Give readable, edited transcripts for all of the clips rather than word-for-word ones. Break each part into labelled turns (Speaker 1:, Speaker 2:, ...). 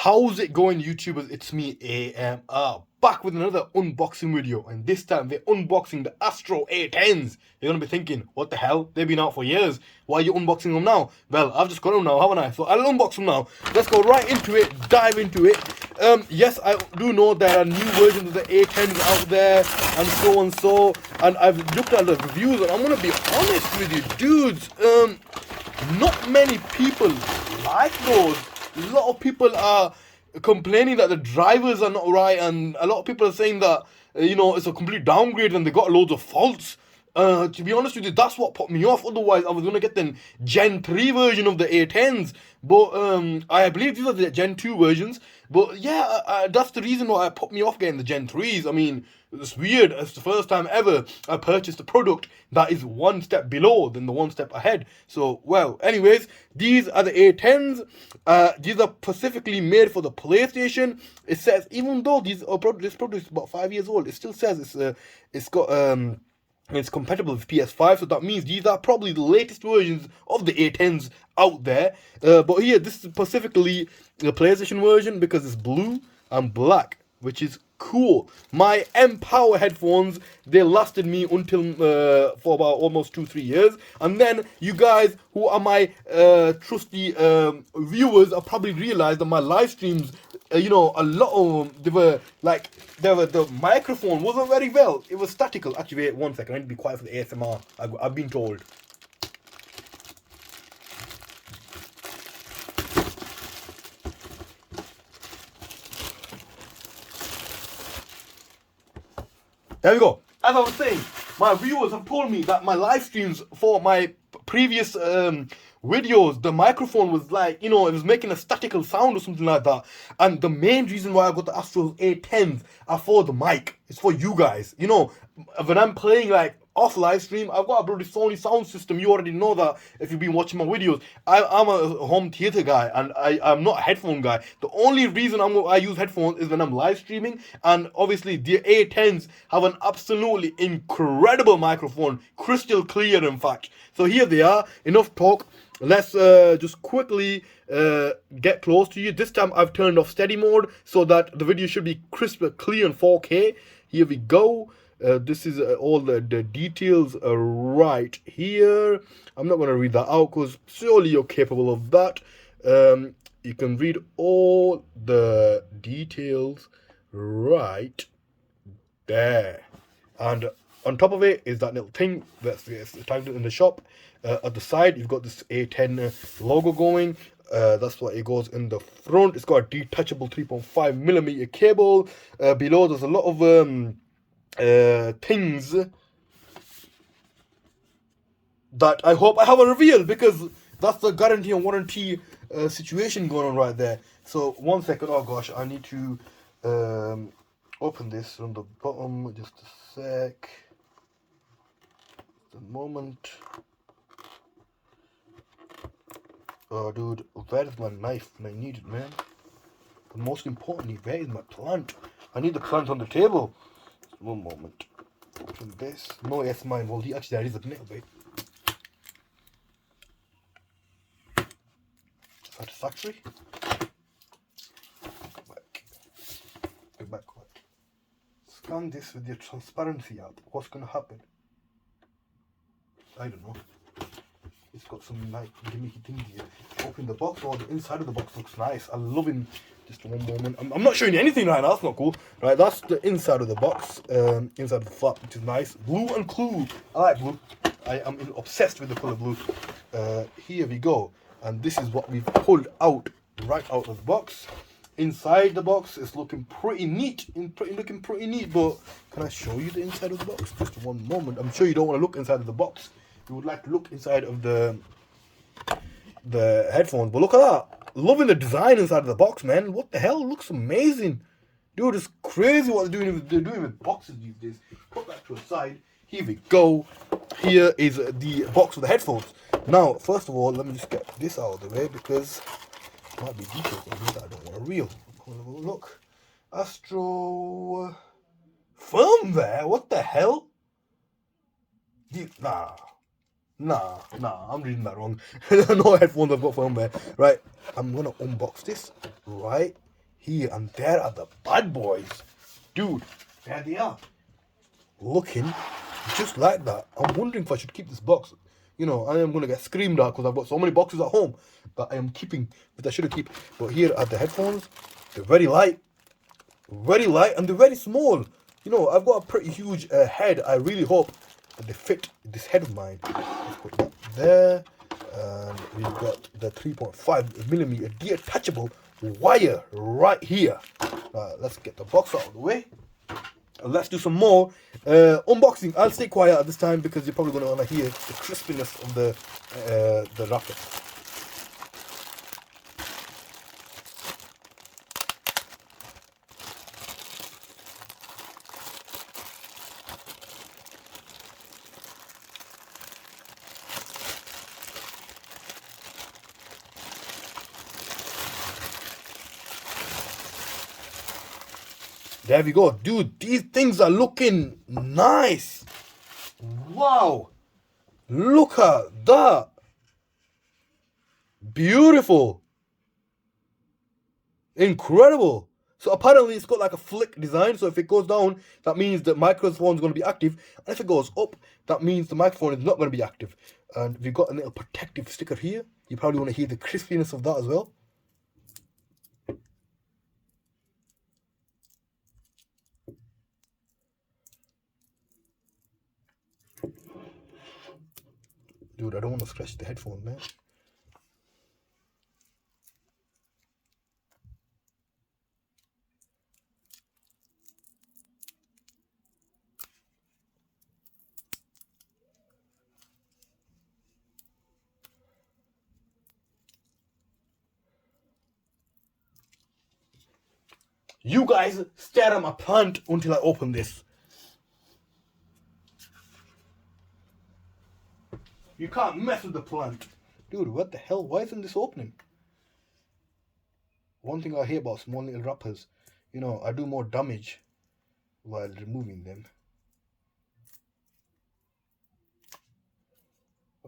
Speaker 1: How's it going, YouTubers? It's me, AMR, back with another unboxing video, and this time we're unboxing the Astro A10s. You're gonna be thinking, what the hell? They've been out for years. Why are you unboxing them now? Well, I've just got them now, haven't I? So I'll unbox them now. Let's go right into it, dive into it. Yes, I do know there are new versions of the A10s out there, and so and so. And I've looked at the reviews, and I'm gonna be honest with you, dudes. Not many people like those. A lot of people are complaining that the drivers are not right, and a lot of people are saying that it's a complete downgrade and they got loads of faults. To be honest with you, that's what put me off. Otherwise, I was gonna get the Gen 3 version of the A10s, but I believe these are the Gen 2 versions. But yeah, that's the reason why it put me off getting the Gen 3s. I mean, it's weird. It's the first time ever I purchased a product that is one step below than the one step ahead. So, well, anyways, these are the A10s. These are specifically made for the PlayStation. It says, even though this product is about 5 years old, it still says it's compatible with PS5, so that means these are probably the latest versions of the A10s out there. But here, this is specifically the PlayStation version because it's blue and black, which is cool. My M-Power headphones, they lasted me until for about almost 2-3 years, and then you guys who are my trusty viewers have probably realized that my live streams, a lot of them, the microphone wasn't very well. It was statical. Actually, wait 1 second. I need to be quiet for the ASMR. I've been told. There we go. As I was saying, my viewers have told me that my live streams for my previous videos, the microphone was it was making a statical sound or something like that. And the main reason why I got the Astro A10s are for the mic. It's for you guys. When I'm playing off live stream, I've got a bloody Sony sound system. You already know that if you've been watching my videos. I'm a home theater guy, and I'm not a headphone guy. The only reason I use headphones is when I'm live streaming, and obviously the A10s have an absolutely incredible microphone, crystal clear in fact. So here they are. Enough talk. Let's just quickly get close to you. This time I've turned off steady mode so that the video should be crisp, clear, and 4K. Here we go. This is all the details right here. I'm not going to read that out because surely you're capable of that. You can read all the details right there. And on top of it is that little thing that's tagged in the shop. At the side, you've got this A10 logo going. That's what it goes in the front. It's got a detachable 3.5mm cable. Below, there's a lot of things that I hope I haven't revealed, because that's the guarantee and warranty situation going on right there. So 1 second. Oh gosh, I need to open this from the bottom. Just a sec. The moment. Oh dude, where is my knife? I need it, man. But most importantly, where is my plant? I need the plant on the table. 1 moment. Open this. No, yes, mine. Well, actually, there is a little bit. Satisfactory. Go back. Scan this with your transparency app. What's gonna happen? I don't know. It's got some gimmicky thing here. Open the box. Oh, the inside of the box looks nice. I'm loving. Just 1 moment. I'm not showing you anything right now. That's not cool. Right, that's the inside of the box. Inside of the flap, which is nice. Blue and blue. I like blue. I am obsessed with the color blue. Here we go. And this is what we've pulled out right out of the box. Inside the box, it's looking pretty neat. Looking pretty neat. But can I show you the inside of the box? Just 1 moment. I'm sure you don't want to look inside of the box. You would like to look inside of the headphones. But look at that. Loving the design inside of the box, man. What the hell? It looks amazing. Dude, it's crazy what they're doing with boxes these days. Put that to the side. Here we go. Here is the box of the headphones. Now, first of all, let me just get this out of the way because there might be details on here that I don't want to reveal. Look. Astro firmware? What the hell? Nah, I'm reading that wrong. No headphones have got firmware. Right, I'm gonna unbox this right here, and there are the bad boys. Dude, there they are. Looking just like that. I'm wondering if I should keep this box. You know, I am going to get screamed at because I've got so many boxes at home that I am keeping, that I shouldn't keep. But here are the headphones. They're very light, and they're very small. You know, I've got a pretty huge head. I really hope that they fit this head of mine. Let's put that there. And we've got the 3.5mm detachable wire right here. Let's get the box out of the way. Let's do some more unboxing. I'll stay quiet at this time because you're probably going to want to hear the crispiness of the wrapper. There we go. Dude, these things are looking nice. Wow. Look at that. Beautiful. Incredible. So apparently it's got like a flick design. So if it goes down, that means the microphone is going to be active. And if it goes up, that means the microphone is not going to be active. And we've got a little protective sticker here. You probably want to hear the crispiness of that as well. Dude, I don't want to scratch the headphones, man. You guys stare at my plant until I open this. You can't mess with the plant. Dude, what the hell? Why isn't this opening? One thing I hear about small little wrappers, you know, I do more damage while removing them.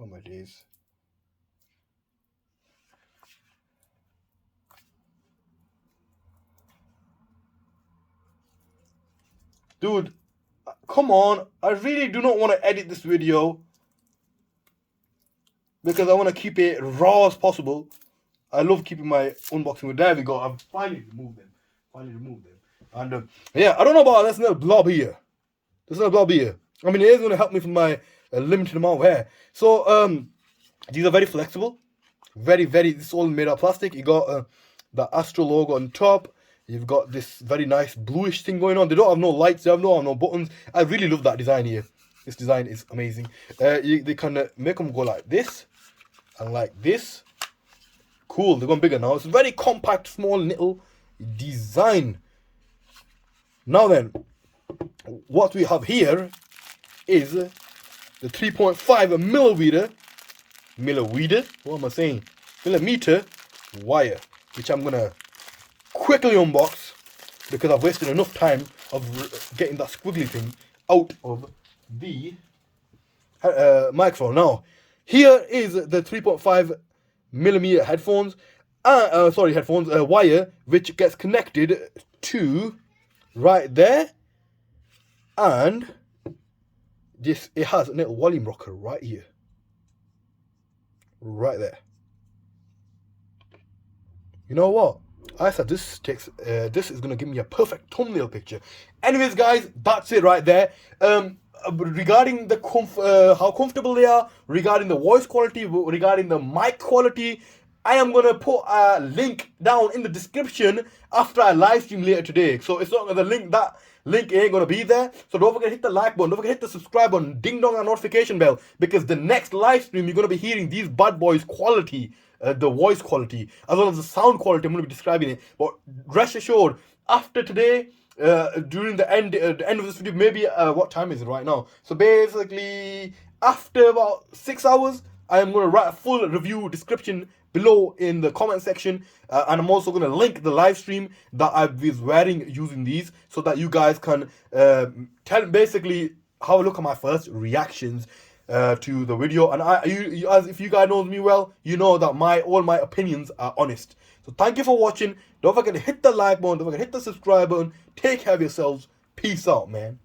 Speaker 1: Oh my days. Dude, come on. I really do not want to edit this video because I want to keep it raw as possible. I love keeping my unboxing with. There we go. I've finally removed them. And yeah, I don't know about this little blob here. I mean, it is going to help me for my limited amount of hair. So these are very flexible. Very, this is all made out of plastic. You got the Astro logo on top. You've got this very nice bluish thing going on. They don't have no lights. They have no buttons. I really love that design here. This design is amazing. They can make them go like this and like this. Cool. They're going bigger now. It's a very compact, small, little design. Now then, what we have here is the 3.5 millimeter wire, which I'm gonna quickly unbox because I've wasted enough time of getting that squiggly thing out of the microphone. Now, here is the 3.5mm headphones. Wire, which gets connected to right there, and it has a little volume rocker right here, right there. You know what? I said this is gonna give me a perfect thumbnail picture. Anyways, guys, that's it right there. Regarding the how comfortable they are, regarding the voice quality, regarding the mic quality, I am gonna put a link down in the description after I live stream later today. So it's not that link ain't gonna be there. So don't forget to hit the like button, don't forget to hit the subscribe button, ding dong and notification bell, because the next live stream you're gonna be hearing these bad boys quality, the voice quality, as well as the sound quality. I'm gonna be describing it. But rest assured, after today, during the end of this video, maybe what time is it right now? So basically, after about 6 hours, I am gonna write a full review description below in the comment section, and I'm also going to link the live stream that I was wearing using these, so that you guys can basically have a look at my first reactions to the video. And if you guys know me well, you know that all my opinions are honest. So thank you for watching. Don't forget to hit the like button. Don't forget to hit the subscribe button. Take care of yourselves. Peace out, man.